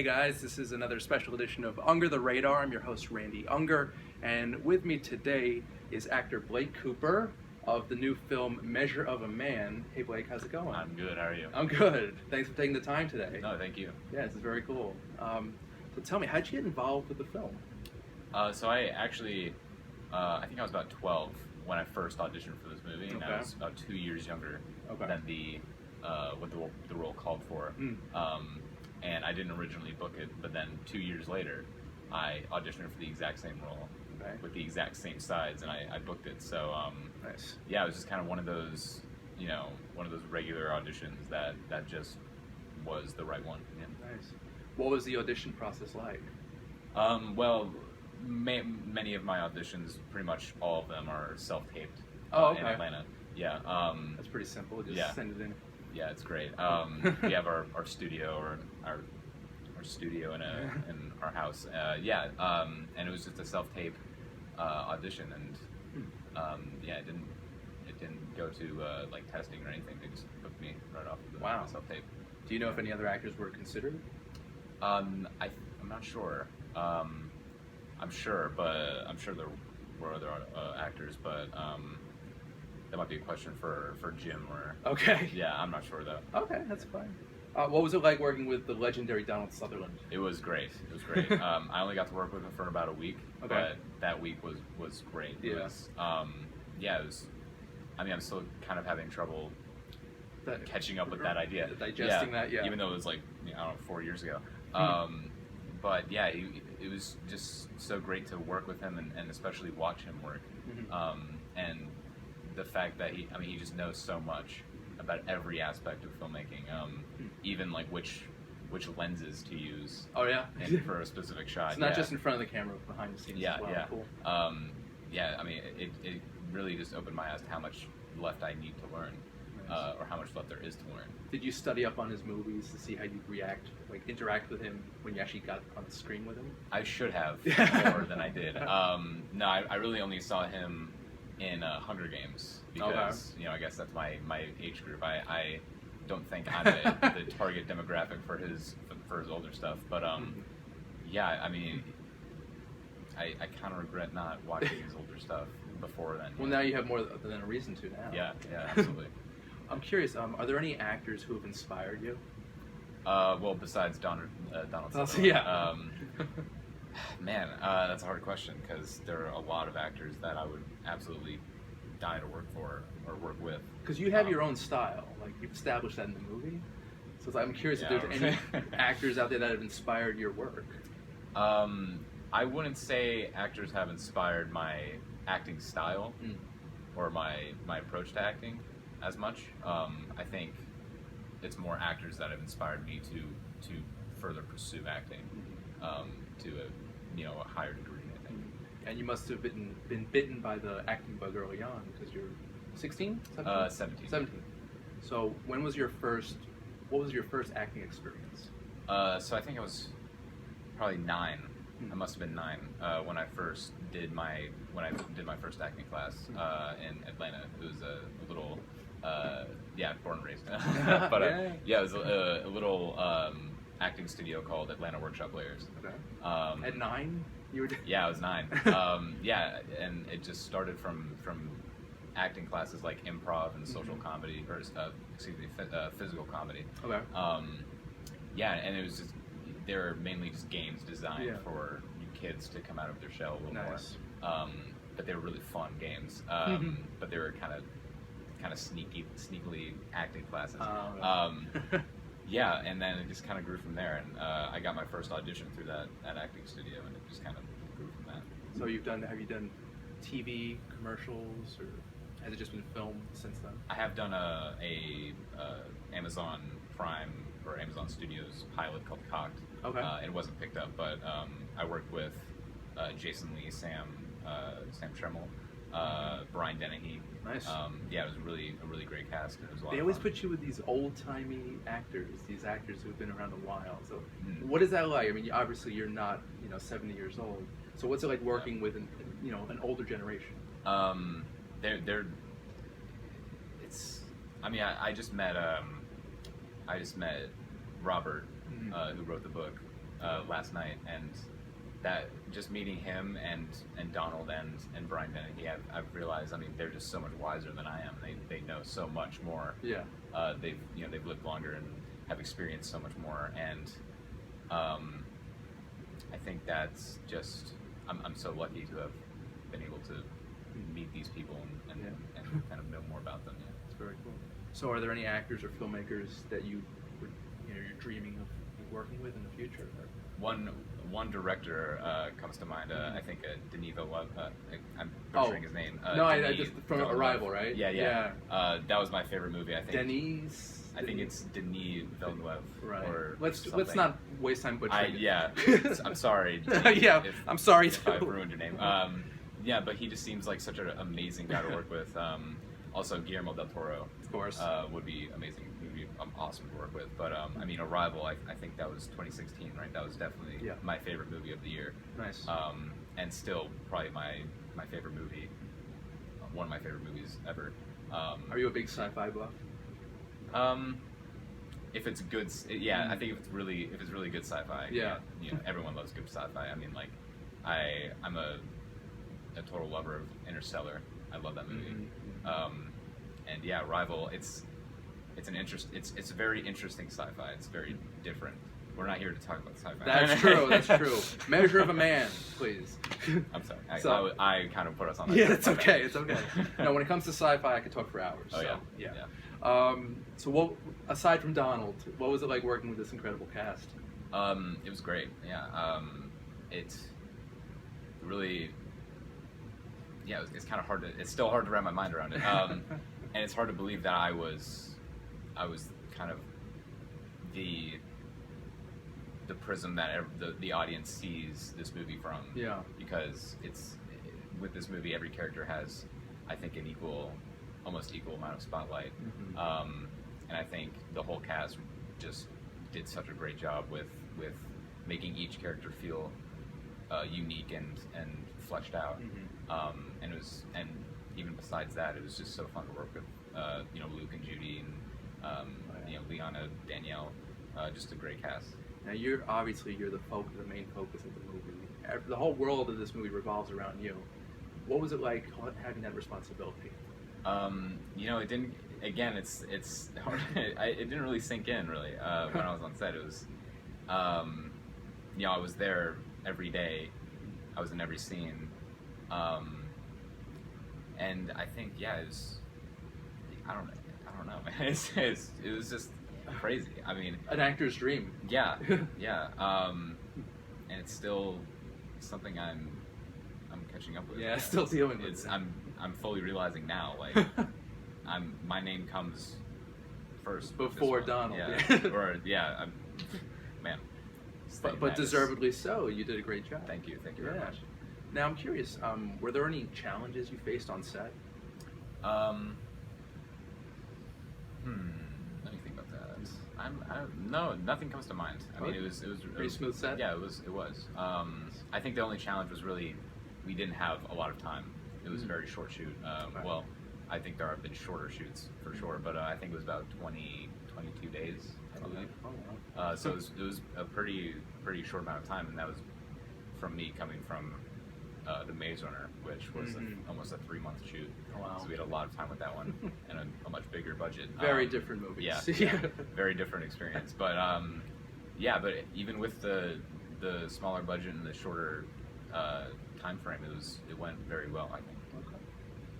Hey guys, this is another special edition of Unger the Radar. I'm your host Randy Unger, and with me today is actor Blake Cooper of the new film Measure of a Man. Hey Blake, how's it going? I'm good. How are you? I'm good. Thanks for taking the time today. No, thank you. Yeah, this is very cool. So tell me, how'd you get involved with the film? So I actually, I think I was about 12 when I first auditioned for this movie, and I was about 2 years younger than what the role called for. And I didn't originally book it, but then 2 years later, I auditioned for the exact same role with the exact same sides, and I booked it. So Nice. yeah, it was just kind of one of those, one of those regular auditions that just was the right one. Yeah. Nice. What was the audition process like? Well, many of my auditions, pretty much all of them, are self-taped in Atlanta. Yeah. That's pretty simple. Just send it in. Yeah, it's great. We have our studio or our studio in our house. And it was just a self-tape audition, and it didn't go to like testing or anything. They just booked me right off of the self-tape. Do you know if any other actors were considered? I'm not sure. I'm sure there were other actors, but that might be a question for Jim or. Okay. Yeah, I'm not sure though. Okay, that's fine. What was it like working with the legendary Donald Sutherland? It was great. It was great. I only got to work with him for about a week, but that week was great. Yeah. It was, it was. I mean, I'm still kind of having trouble catching up with that idea, digesting that. Yeah. Even though it was like 4 years ago. But yeah, it was just so great to work with him and especially watch him work. And the fact that he just knows so much about every aspect of filmmaking, even like which lenses to use. Oh yeah. For a specific shot. It's not just in front of the camera, but behind the scenes as well. Yeah. Cool. I mean, it really just opened my eyes to how much left I need to learn. Or how much left there is to learn. Did you study up on his movies to see how you'd interact with him when you actually got on the screen with him? I should have more than I did. No, I really only saw him in Hunger Games because I guess that's my age group. I don't think I'm the target demographic for his older stuff. But yeah, I mean, I kind of regret not watching his older stuff before then. Well, now you have more than a reason to now. Yeah, absolutely. I'm curious, are there any actors who have inspired you? Well, besides Donald Sutherland. Yeah. Man, that's a hard question because there are a lot of actors that I would absolutely die to work for or work with. Because you have your own style, like you've established that in the movie. So I'm curious if there's any actors out there that have inspired your work. I wouldn't say actors have inspired my acting style or my approach to acting as much. I think it's more actors that have inspired me to further pursue acting to a higher degree, I think. And you must have been bitten by the acting bug early on because you're 16? 17. 17. So what was your first acting experience? So I think I was probably 9. I must have been 9 when I did my first acting class in Atlanta. It was a little born and raised. But it was a little acting studio called Atlanta Workshop Players. Okay. At 9, you were. Yeah, I was 9. And it just started from acting classes like improv and social comedy, or physical comedy. Okay. And it was just they're mainly just games designed for kids to come out of their shell a little more. But they were really fun games. But they were kind of sneakily acting classes. And then it just kind of grew from there, and I got my first audition through that acting studio, and it just kind of grew from that. So have you done TV commercials, or has it just been film since then? I have done a Amazon Prime or Amazon Studios pilot called Cocked. Okay. It wasn't picked up, but I worked with Jason Lee, Sam Tremmel, Brian Dennehy. Nice. It was a really great cast. It was a lot They of always fun. put you with these old-timey actors, these actors who've been around a while. So what is that like? I mean, obviously you're not 70 years old. So what's it like working with an older generation? It's. I mean, I just met Robert, who wrote the book, last night, and that just meeting him and Donald and Brian Dennehy, I've realized, I mean, they're just so much wiser than I am. They know so much more. Yeah. They've lived longer and have experienced so much more, and I think that's just, I'm so lucky to have been able to meet these people and kind of know more about them. Yeah. It's very cool. So, are there any actors or filmmakers that you're dreaming of working with in the future? One director comes to mind. I think Denis Villeneuve. I'm butchering his name. No, I Denis just from Villeneuve. Arrival, right? Yeah. That was my favorite movie. I think. Denis. I think it's Denis Villeneuve. Right. Or let's something. not waste time butchering. I'm sorry. Yeah, I'm sorry if too. I've ruined your name. Yeah, but he just seems like such an amazing guy to work with. Also, Guillermo del Toro, of course, would be amazing. Would be awesome to work with. But I mean, Arrival. I think that was 2016, right? That was definitely my favorite movie of the year. Nice. And still probably my favorite movie. One of my favorite movies ever. Are you a big sci-fi buff? If it's good, I think if it's really good sci-fi. Yeah. Everyone loves good sci-fi. I mean, like, I'm a total lover of Interstellar. I love that movie. Mm-hmm. And yeah, Arrival. It's a very interesting sci-fi. It's very different. We're not here to talk about sci-fi. That's true. That's true. Measure of a Man, please. I'm sorry. I kind of put us on that. Yeah, it's okay. It's okay. No, when it comes to sci-fi, I could talk for hours. Oh, so, yeah. So what, aside from Donald, what was it like working with this incredible cast? It was great. Yeah. It's really. Yeah, it's kind of hard to. It's still hard to wrap my mind around it. And it's hard to believe that I was kind of the prism that the audience sees this movie from. Yeah. Because with this movie, every character has, I think, an almost equal amount of spotlight. Mm-hmm. And I think the whole cast just did such a great job with making each character feel unique and fleshed out. Mm-hmm. And even besides that, it was just so fun to work with Luke and Judy and Liana, Danielle, just a great cast. Now you're the main focus of the movie. The whole world of this movie revolves around you. What was it like having that responsibility? It didn't. Again, it's hard. It didn't really sink in when I was on set. It was, I was there every day. I was in every scene, and I think it was. I don't know, man. It was just crazy. I mean, an actor's dream. Yeah. And it's still something I'm catching up with. Yeah, still dealing with. I'm fully realizing now, like, my name comes first before Donald. Yeah. Man. But deservedly so. You did a great job. Thank you very much. Now I'm curious. Were there any challenges you faced on set? Let me think about that. No, nothing comes to mind. I mean, it was pretty smooth set. Yeah, it was. I think the only challenge was really we didn't have a lot of time. It was a very short shoot. Well, I think there have been shorter shoots for sure, but I think it was about 22 days, I believe. So it was a pretty short amount of time, and that was from me coming from The Maze Runner, which was almost a 3-month shoot. Oh, wow. So we had a lot of time with that one and a much bigger budget. Very different movies. Yeah, very different experience. But but even with the smaller budget and the shorter time frame, it went very well, I think. Okay.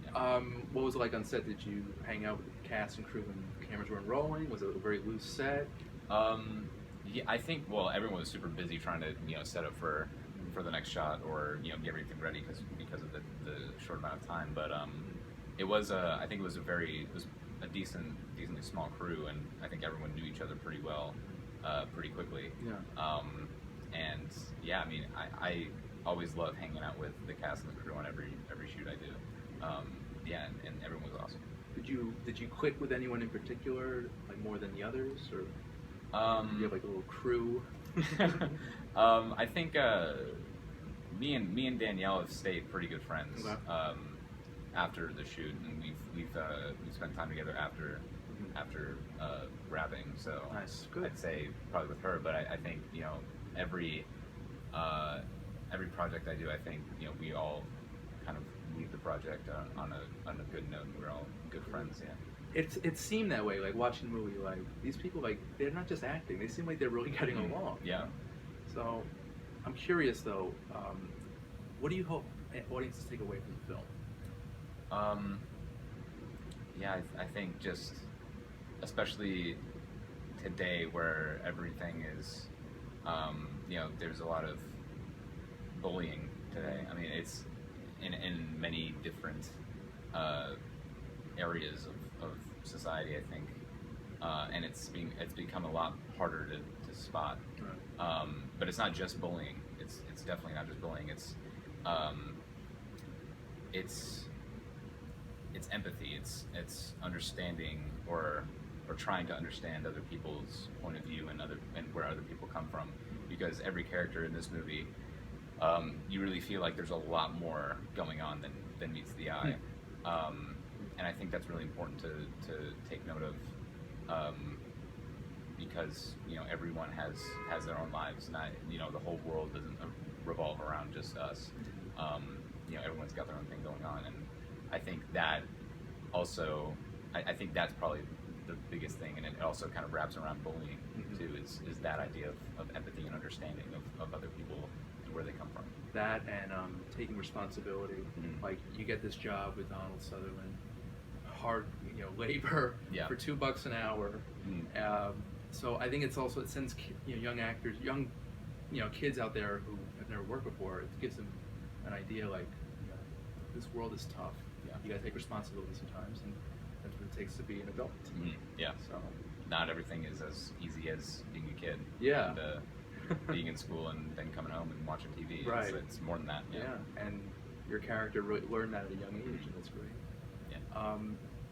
Yeah. What was it like on set? Did you hang out with the cast and crew when the cameras weren't rolling? Was it a very loose set? Yeah, I think everyone was super busy trying to set up for the next shot or get everything ready because of the short amount of time. But it was I think it was a decently small crew, and I think everyone knew each other pretty well, pretty quickly. Yeah. And yeah, I mean, I always love hanging out with the cast and the crew on every shoot I do. And everyone was awesome. Did you click with anyone in particular, like more than the others, or do you have like a little crew? I think me and Danielle have stayed pretty good friends. Okay. After the shoot, and we've spent time together after wrapping. So nice, good. I'd say probably with her, but I think every project I do, I think we all kind of leave the project on a good note. We're all good friends. Yeah. It seemed that way. Like watching the movie, like these people, like they're not just acting. They seem like they're really getting along. Yeah. So, I'm curious though. What do you hope audiences take away from the film? Yeah, I think just, especially today where everything is, there's a lot of bullying today. I mean, it's in many different areas of society, I think, and it's become a lot harder to spot. Right. But it's not just bullying. It's definitely not just bullying. It's empathy. It's understanding or trying to understand other people's point of view and where other people come from. Because every character in this movie, you really feel like there's a lot more going on than meets the eye. And I think that's really important to take note of, because everyone has their own lives, not the whole world doesn't revolve around just us. Everyone's got their own thing going on, and I think that also, I think that's probably the biggest thing, and it also kind of wraps around bullying too, is that idea of empathy and understanding of other people and where they come from. That and taking responsibility. Like you get this job with Donald Sutherland, hard labor for $2 an hour. So I think it sends young actors, kids out there who have never worked before. It gives them an idea like this world is tough. You gotta take responsibility sometimes, and that's what it takes to be an adult. Yeah. So not everything is as easy as being a kid. Yeah. And, being in school and then coming home and watching TV. Right. It's more than that. Yeah. And your character really learned that at a young age, and that's great. Yeah.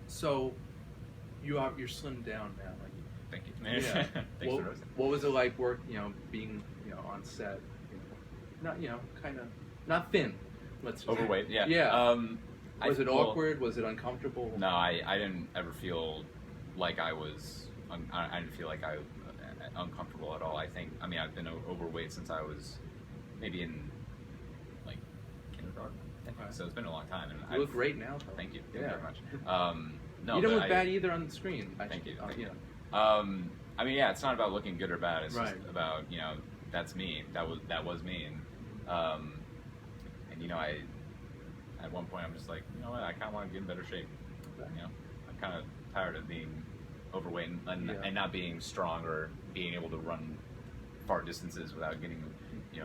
So you're slimmed down now. Like, thank you. Yeah. Thanks for noticing. What was it like being on set? Not kind of not thin. Overweight. Yeah. Yeah. Was it well, awkward? Was it uncomfortable? No, I didn't ever feel like I was. I didn't feel like I uncomfortable at all. I mean I've been overweight since I was maybe in like kindergarten. Okay. So it's been a long time. And You look great now, though. Thank you. Yeah. Thank you very much. No, you don't look bad either on the screen. Thank you. Thank you. Yeah. I mean, yeah, it's not about looking good or bad. It's right. just about that's me. That was me. And I at one point I'm just like, you know what, I kind of want to get in better shape. Okay. I'm kind of tired of being overweight and not being strong or being able to run far distances without getting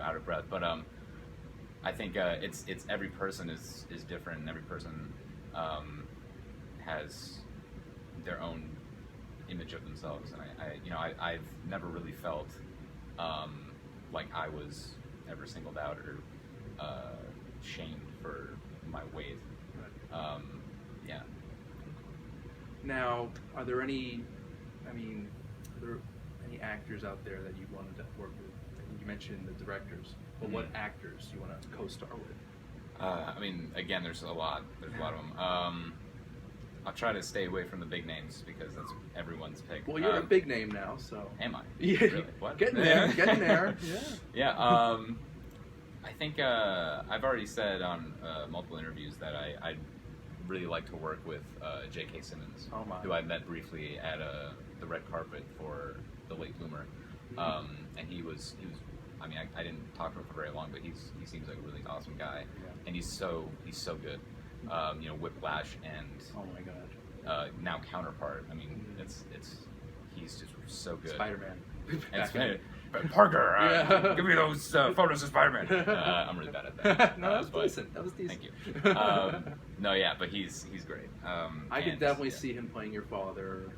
out of breath. But I think it's every person is different, and every person has their own image of themselves, and I've never really felt like I was ever singled out or shamed for my weight. Right. Yeah. Now, are there any actors out there that you wanted to work with? I think you mentioned the directors, but what actors do you want to co-star with? I mean, again, there's a lot. There's a lot of them. I'll try to stay away from the big names because that's everyone's pick. Well, you're a big name now, so. Am I? Yeah. Really? What? Getting there. Getting there. Yeah. Yeah. I think I've already said on multiple interviews that I'd really like to work with J.K. Simmons, who I met briefly at the red carpet for The Late Bloomer, and he was. I mean, I didn't talk to him for very long, but he seems like a really awesome guy, and he's so good. Whiplash and oh my god, now Counterpart. I mean, he's just so good. Spider-Man. Parker, give me those photos of Spider-Man. I'm really bad at that. No, that was decent. That was decent. Thank you. No, yeah, but he's great. I could definitely see him playing your father.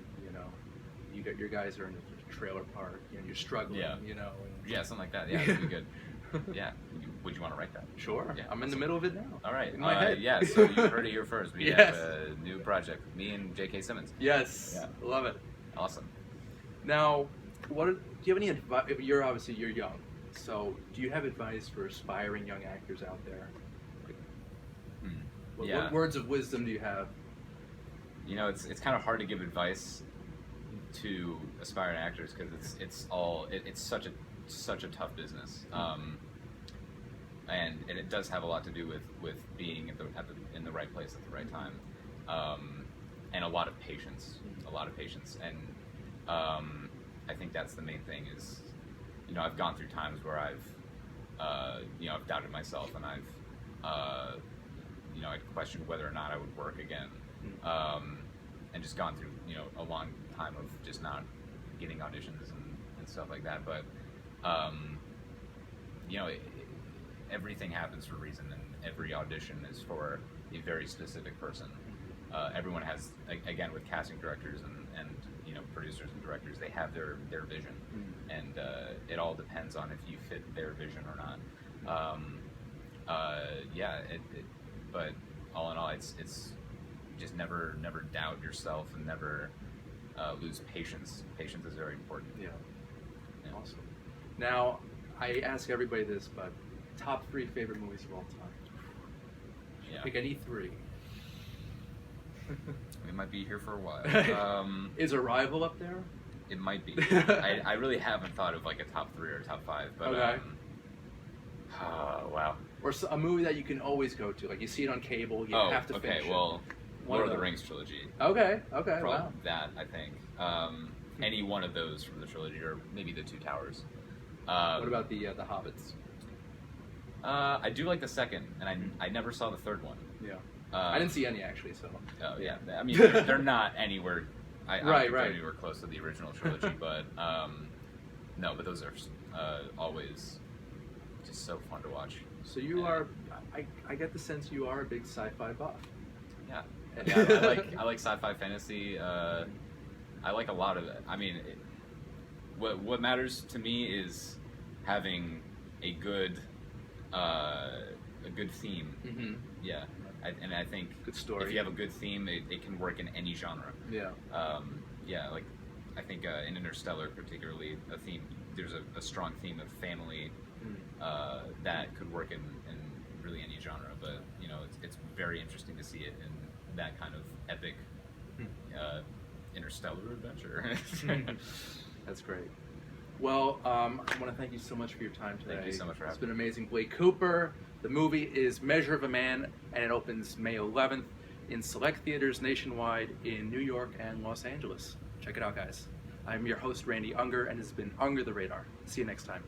Your guys are in a trailer park. You're struggling. Yeah. And, something like that. Yeah, that'd be good. Yeah. Would you want to write that? Sure. Yeah, I'm in the middle of it now. All right. In my head. Yeah, so you've heard it here first. We have a new project, me and J.K. Simmons. Yes. Yeah. Love it. Awesome. Now, do you have any advice? You're young, so do you have advice for aspiring young actors out there? What words of wisdom do you have? It's kind of hard to give advice to aspiring actors because it's such a such a tough business, and it does have a lot to do with being in the right place at the right time, and a lot of patience, and I think that's the main thing. Is, you know, I've gone through times where I've doubted myself, and I'd questioned whether or not I would work again, and just gone through, you know, a long time of just not getting auditions and stuff like that. But you know, everything happens for a reason, and every audition is for a very specific person. Everyone has, again, with casting directors and you know, producers and directors, they have their vision, and it all depends on if you fit their vision or not. But all in all, it's just never doubt yourself, and never lose patience. Patience is very important. Yeah. Awesome. Now, I ask everybody this, but top 3 favorite movies of all time. Yeah. Pick any 3. We might be here for a while. Is Arrival up there? It might be. I really haven't thought of like a top 3 or top 5, but okay. Wow. Or a movie that you can always go to, like you see it on cable, you have to finish okay. Well, it. Lord of the Rings trilogy. Okay. Probably Wow. that, I think. Any one of those from the trilogy, or maybe the Two Towers. What about the Hobbits? I do like the second, and I never saw the third one. Yeah. I didn't see any, actually. So. Oh yeah. I mean, they're not anywhere. I don't think right. they're anywhere close to the original trilogy, but no. But those are always just so fun to watch. So you are. I get the sense you are a big sci-fi buff. Yeah. I like sci-fi, fantasy. I like a lot of it. I mean, what matters to me is having a good theme. Mm-hmm. Yeah. And I think good story. If you have a good theme, it can work in any genre. Yeah. Like I think in Interstellar, particularly, there's a strong theme of family that could work in really any genre. But you know, it's very interesting to see it in that kind of epic interstellar adventure. That's great. Well, I want to thank you so much for your time today. Thank you so much for having me. It's been amazing. Blake Cooper. The movie is Measure of a Man, and it opens May 11th in select theaters nationwide in New York and Los Angeles. Check it out, guys. I'm your host, Randy Unger, and this has been Unger the Radar. See you next time.